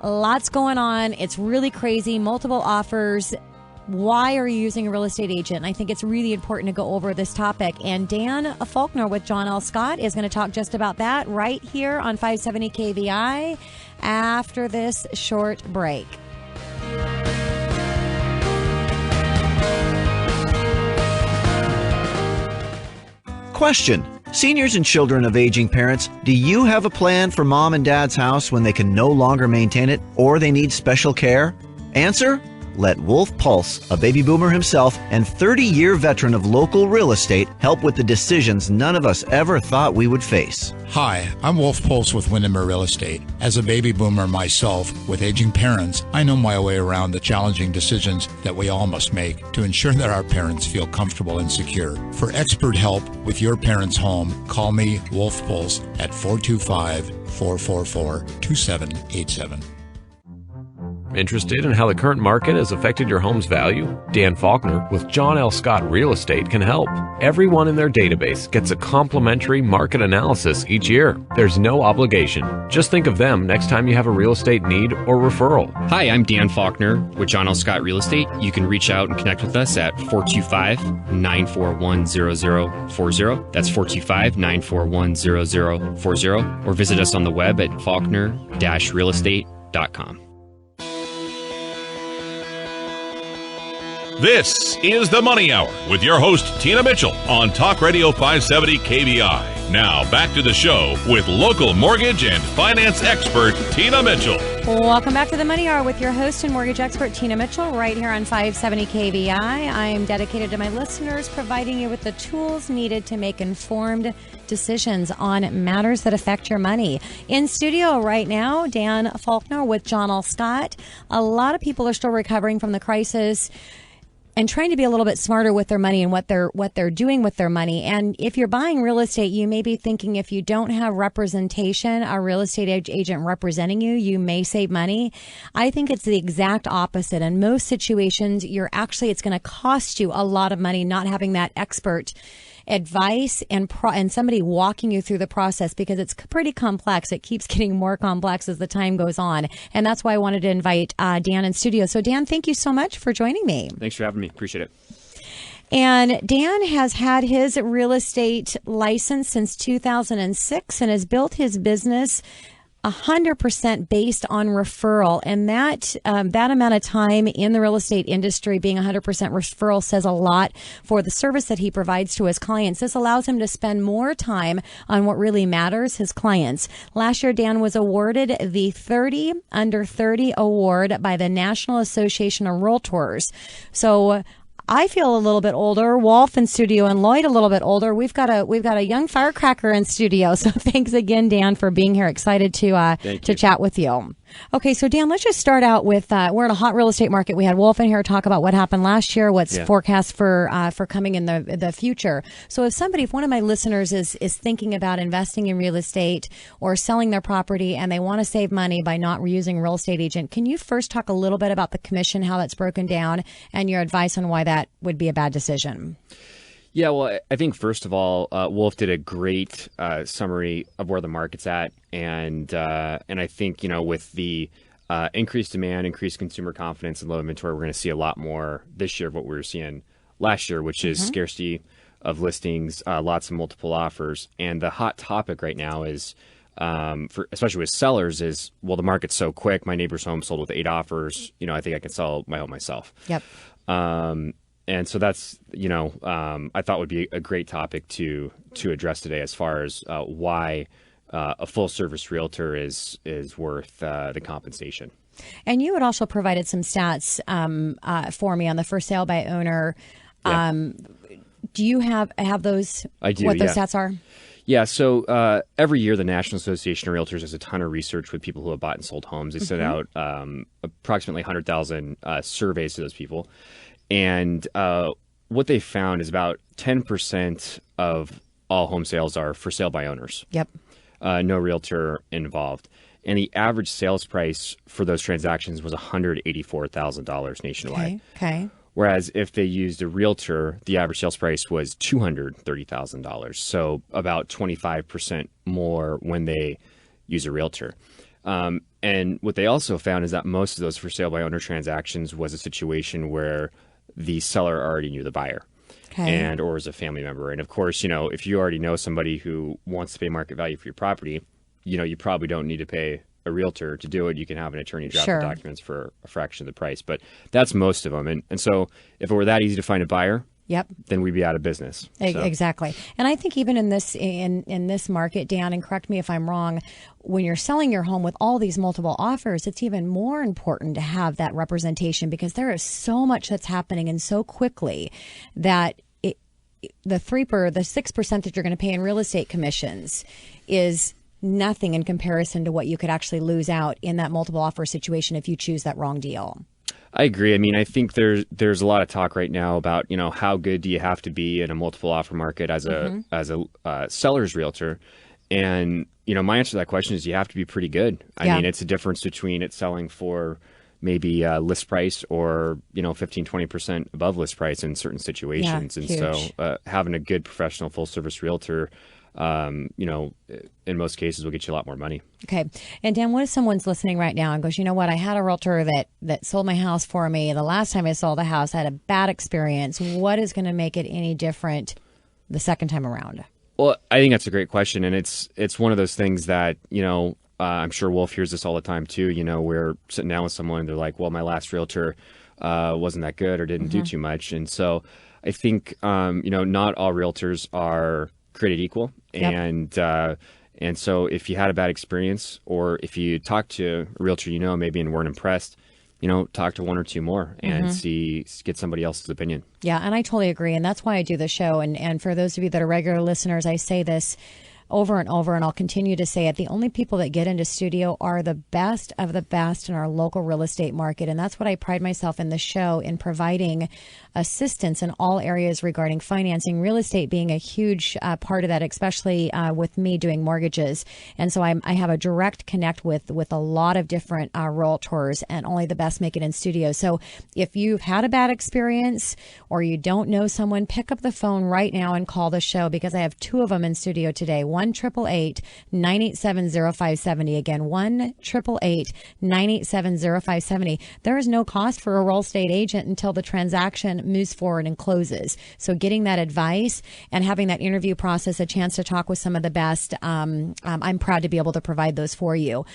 Lots going on. It's really crazy. Multiple offers. Why are you using a real estate agent? And I think it's really important to go over this topic. And Dan Faulkner with John L. Scott is going to talk just about that right here on 570 KVI after this short break. Question. Seniors and children of aging parents, do you have a plan for mom and dad's house when they can no longer maintain it or they need special care? Answer. Let Wolf Puls, a baby boomer himself and 30-year veteran of local real estate, help with the decisions none of us ever thought we would face. Hi, I'm Wolf Puls with Windermere Real Estate. As a baby boomer myself with aging parents, I know my way around the challenging decisions that we all must make to ensure that our parents feel comfortable and secure. For expert help with your parents' home, call me, Wolf Puls, at 425-444-2787. Interested in how the current market has affected your home's value? Dan Faulkner with John L. Scott Real Estate can help. Everyone in their database gets a complimentary market analysis each year. There's no obligation. Just think of them next time you have a real estate need or referral. Hi, I'm Dan Faulkner with John L. Scott Real Estate. You can reach out and connect with us at 425-941-0040. That's 425-941-0040. Or visit us on the web at faulkner-realestate.com. This is the Money Hour with your host, Tina Mitchell, on Talk Radio 570 KBI. Now, back to the show with local mortgage and finance expert, Tina Mitchell. Welcome back to the Money Hour with your host and mortgage expert, Tina Mitchell, right here on 570 KVI. I am dedicated to my listeners, providing you with the tools needed to make informed decisions on matters that affect your money. In studio right now, Dan Faulkner with John L. Scott. A lot of people are still recovering from the crisis and trying to be a little bit smarter with their money and what they're doing with their money. And if you're buying real estate, you may be thinking if you don't have representation, a real estate agent representing you, you may save money. I think it's the exact opposite. In most situations, it's going to cost you a lot of money not having that expert advice and somebody walking you through the process, because it's pretty complex. It keeps getting more complex as the time goes on. And that's why I wanted to invite Dan in studio. So Dan, thank you so much for joining me. Thanks for having me. Appreciate it. And Dan has had his real estate license since 2006 and has built his business 100% based on referral. And that amount of time in the real estate industry being 100% referral says a lot for the service that he provides to his clients. This allows him to spend more time on what really matters, his clients. Last year, Dan was awarded the 30 Under 30 Award by the National Association of Realtors. So I feel a little bit older. Wolf in studio and Lloyd a little bit older. We've got a young firecracker in studio. So thanks again, Dan, for being here. Excited to chat with you. Okay, so Dan, let's just start out with we're in a hot real estate market. We had Wolf in here talk about what happened last year, what's forecast for coming in the future. So if one of my listeners is thinking about investing in real estate or selling their property and they want to save money by not using a real estate agent, can you first talk a little bit about the commission, how that's broken down, and your advice on why that would be a bad decision? Yeah, well, I think first of all, Wolf did a great summary of where the market's at, and I think with the increased demand, increased consumer confidence, and low inventory, we're going to see a lot more this year of what we were seeing last year, which is scarcity of listings, lots of multiple offers, and the hot topic right now is, especially with sellers, is the market's so quick. My neighbor's home sold with 8 offers. I think I can sell my home myself. Yep. And so that's, I thought would be a great topic to address today as far as why a full service realtor is worth the compensation. And you had also provided some stats for me on the for sale by owner. Yeah. Do you have those? I do. What those stats are? Yeah, so every year the National Association of Realtors does a ton of research with people who have bought and sold homes. They send out approximately 100,000 surveys to those people. And what they found is about 10% of all home sales are for sale by owners. Yep. No realtor involved. And the average sales price for those transactions was $184,000 nationwide. Okay. Whereas if they used a realtor, the average sales price was $230,000. So about 25% more when they use a realtor. And what they also found is that most of those for sale by owner transactions was a situation where the seller already knew the buyer or was a family member. And of course, if you already know somebody who wants to pay market value for your property, you probably don't need to pay a realtor to do it. You can have an attorney draft the documents for a fraction of the price, but that's most of them. And so if it were that easy to find a buyer, then we'd be out of business. So. Exactly. And I think even in this market, Dan, and correct me if I'm wrong, when you're selling your home with all these multiple offers, it's even more important to have that representation because there is so much that's happening and so quickly that the 6% that you're going to pay in real estate commissions is nothing in comparison to what you could actually lose out in that multiple offer situation if you choose that wrong deal. I agree. I mean, I think there's a lot of talk right now about, how good do you have to be in a multiple offer market as a seller's realtor? And, my answer to that question is you have to be pretty good. I mean, it's a difference between it selling for maybe list price or, 15, 20% above list price in certain situations. And huge. So having a good professional full service realtor, in most cases will get you a lot more money. Okay. And Dan, what if someone's listening right now and goes, you know what, I had a realtor that sold my house for me. The last time I sold the house, I had a bad experience. What is going to make it any different the second time around? Well, I think that's a great question. And it's one of those things that, I'm sure Wolf hears this all the time too. We're sitting down with someone and they're like, well, my last realtor wasn't that good or didn't do too much. And so I think, not all realtors are created equal. And so if you had a bad experience or if you talk to a realtor, maybe and weren't impressed, talk to one or two more and get somebody else's opinion. Yeah. And I totally agree. And that's why I do the show. And for those of you that are regular listeners, I say this over and over, and I'll continue to say it. The only people that get into studio are the best of the best in our local real estate market. And that's what I pride myself in the show, in providing assistance in all areas regarding financing, real estate being a huge part of that, especially with me doing mortgages. And so I have a direct connect with a lot of different realtors, and only the best make it in studio. So if you've had a bad experience or you don't know someone, pick up the phone right now and call the show, because I have two of them in studio today. 1-888-987-0570. Again, 1-888-987-0570. There is no cost for a real estate agent until the transaction moves forward and closes. So getting that advice and having that interview process, a chance to talk with some of the best, I'm proud to be able to provide those for you.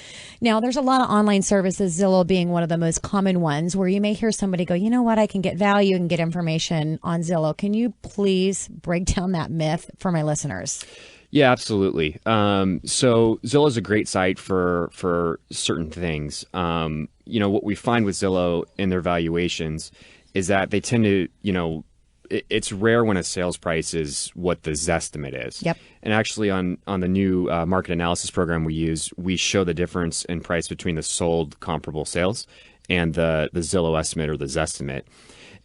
Now, there's a lot of online services, Zillow being one of the most common ones, where you may hear somebody go, you know what, I can get value and get information on Zillow. Can you please break down that myth for my listeners? Yeah, absolutely. So Zillow is a great site for certain things. What we find with Zillow in their valuations is that they tend to, it's rare when a sales price is what the Zestimate is. Yep. And actually on the new market analysis program we use, we show the difference in price between the sold comparable sales and the Zillow estimate or the Zestimate.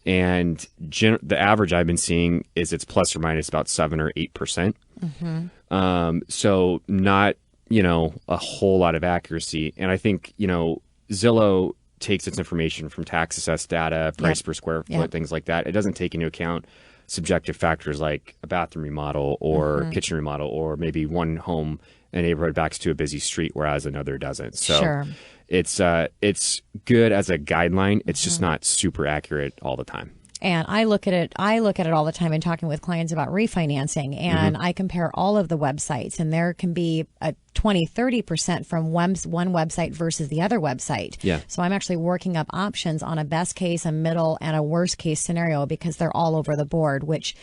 And the average I've been seeing is it's plus or minus about 7 or 8%. Mm-hmm. So not, a whole lot of accuracy. And I think, Zillow takes its information from tax assessed data, price per square foot, things like that. It doesn't take into account subjective factors like a bathroom remodel or kitchen remodel, or maybe one home in a neighborhood backs to a busy street, whereas another doesn't. So it's good as a guideline. It's just not super accurate all the time. And I look at it all the time in talking with clients about refinancing, and I compare all of the websites, and there can be a 20-30% from one website versus the other website. Yeah. So I'm actually working up options on a best case, a middle, and a worst case scenario because they're all over the board, which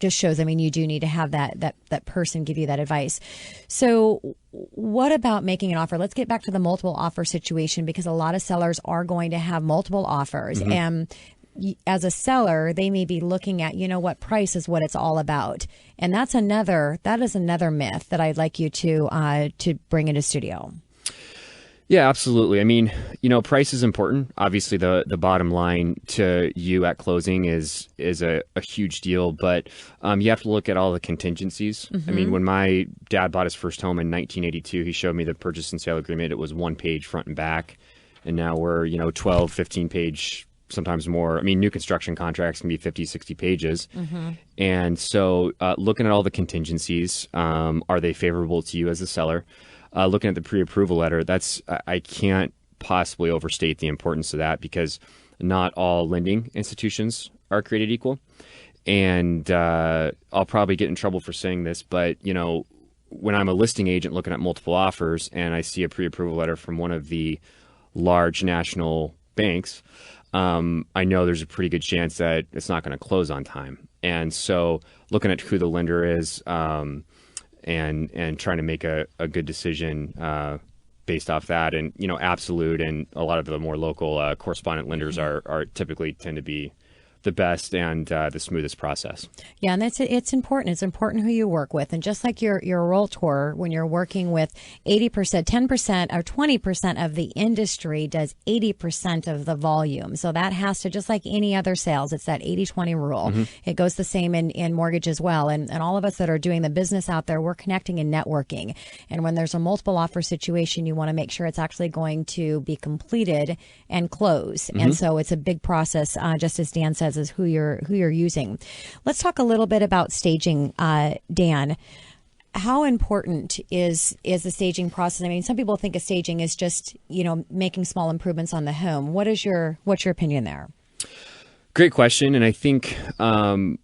just shows, you do need to have that person give you that advice. So what about making an offer? Let's get back to the multiple offer situation, because a lot of sellers are going to have multiple offers. And as a seller, they may be looking at, what price is what it's all about. And that is another myth that I'd like you to bring into studio. Yeah, absolutely. Price is important. Obviously, the bottom line to you at closing is a huge deal, but you have to look at all the contingencies. When my dad bought his first home in 1982, he showed me the purchase and sale agreement. It was 1 page front and back, and now we're 12, 15 page, sometimes more. New construction contracts can be 50, 60 pages. And so looking at all the contingencies, are they favorable to you as a seller? Looking at the pre-approval letter, I can't possibly overstate the importance of that, because not all lending institutions are created equal. And I'll probably get in trouble for saying this, but when I'm a listing agent looking at multiple offers and I see a pre-approval letter from one of the large national banks, I know there's a pretty good chance that it's not going to close on time. And so looking at who the lender is, and trying to make a good decision based off that, and Absolute and a lot of the more local correspondent lenders are typically tend to be the best and the smoothest process. Yeah, and it's important. It's important who you work with. And just like your realtor, when you're working with 80%, 10% or 20% of the industry does 80% of the volume. So that has to, just like any other sales, it's that 80-20 rule. It goes the same in mortgage as well. And all of us that are doing the business out there, we're connecting and networking. And when there's a multiple offer situation, you want to make sure it's actually going to be completed and close. And so it's a big process, just as Dan says, is who you're using. Let's talk a little bit about staging, Dan. How important is the staging process? Some people think of staging as just making small improvements on the home. What's your opinion there? Great question, and I think a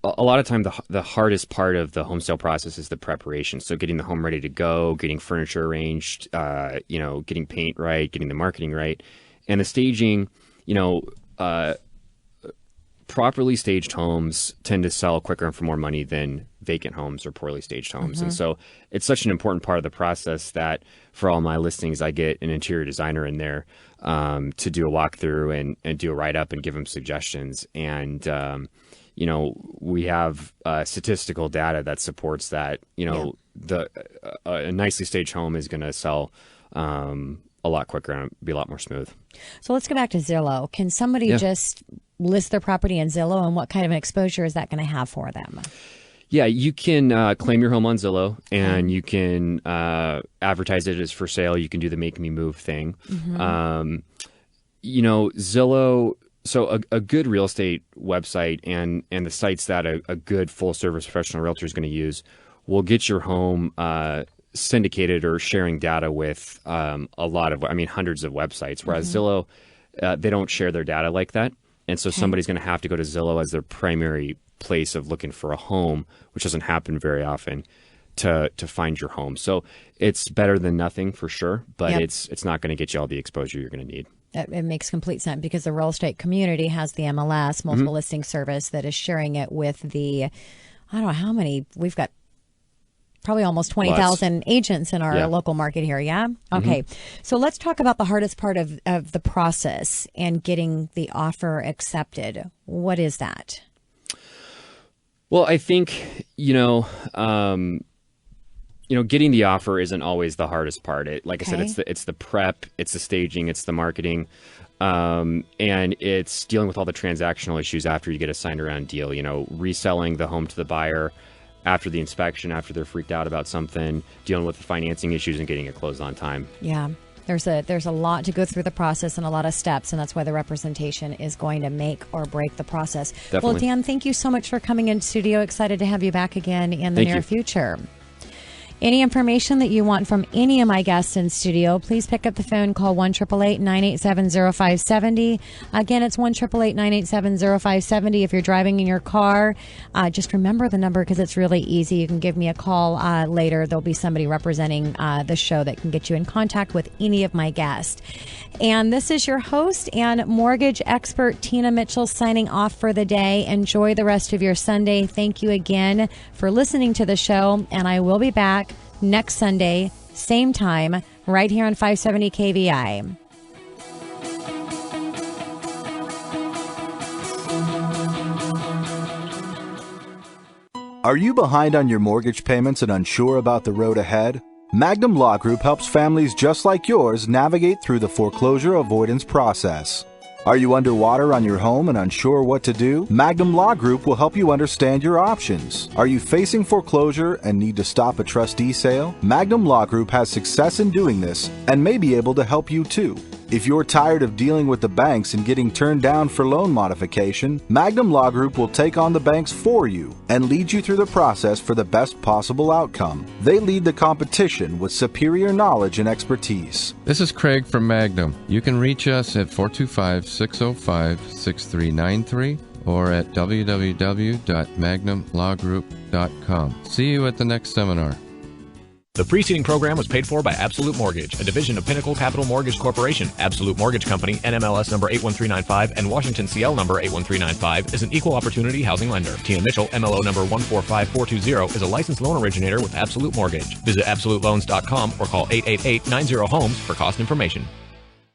lot of time the hardest part of the home sale process is the preparation. So getting the home ready to go, getting furniture arranged, getting paint right, getting the marketing right, and the staging. Properly staged homes tend to sell quicker and for more money than vacant homes or poorly staged homes. And so it's such an important part of the process that for all my listings, I get an interior designer in there to do a walkthrough and do a write-up and give them suggestions. And, we have statistical data that supports that, a nicely staged home is going to sell a lot quicker and be a lot more smooth. So let's go back to Zillow. Can somebody just list their property in Zillow, and what kind of an exposure is that going to have for them? Yeah, you can claim your home on Zillow, and you can advertise it as for sale. You can do the make me move thing. Zillow So a good real estate website and the sites that a good full-service professional realtor is going to use will get your home syndicated or sharing data with hundreds of websites, whereas Zillow, they don't share their data like that. And so somebody's going to have to go to Zillow as their primary place of looking for a home, which doesn't happen very often, to find your home. So it's better than nothing for sure, but it's not going to get you all the exposure you're going to need. It makes complete sense because the real estate community has the MLS, multiple listing service, that is sharing it with the, I don't know how many, we've got probably almost 20,000 agents in our local market here. Yeah. Okay. So let's talk about the hardest part of the process and getting the offer accepted. What is that? Well, I think, getting the offer isn't always the hardest part. Like I said, it's the prep, it's the staging, it's the marketing, and it's dealing with all the transactional issues after you get a signed around deal. Reselling the home to the buyer after the inspection, after they're freaked out about something, dealing with the financing issues and getting it closed on time. Yeah. There's a lot to go through the process and a lot of steps, and that's why the representation is going to make or break the process. Definitely. Well, Dan, thank you so much for coming in studio. Excited to have you back again in the near future. Any information that you want from any of my guests in studio, please pick up the phone, call 1-888-987-0570. Again, it's 1-888-987-0570. If you're driving in your car, just remember the number because it's really easy. You can give me a call later. There'll be somebody representing the show that can get you in contact with any of my guests. And this is your host and mortgage expert, Tina Mitchell, signing off for the day. Enjoy the rest of your Sunday. Thank you again for listening to the show, and I will be back next Sunday, same time, right here on 570 KVI. Are you behind on your mortgage payments and unsure about the road ahead? Magnum Law Group helps families just like yours navigate through the foreclosure avoidance process. Are you underwater on your home and unsure what to do? Magnum Law Group will help you understand your options. Are you facing foreclosure and need to stop a trustee sale? Magnum Law Group has success in doing this and may be able to help you too. If you're tired of dealing with the banks and getting turned down for loan modification, Magnum Law Group will take on the banks for you and lead you through the process for the best possible outcome. They lead the competition with superior knowledge and expertise. This is Craig from Magnum. You can reach us at 425-605-6393 or at www.magnumlawgroup.com. See you at the next seminar. The preceding program was paid for by Absolute Mortgage, a division of Pinnacle Capital Mortgage Corporation. Absolute Mortgage Company, NMLS number 81395 and Washington CL number 81395 is an equal opportunity housing lender. Tina Mitchell, MLO number 145420, is a licensed loan originator with Absolute Mortgage. Visit absoluteloans.com or call 888-90-HOMES for cost information.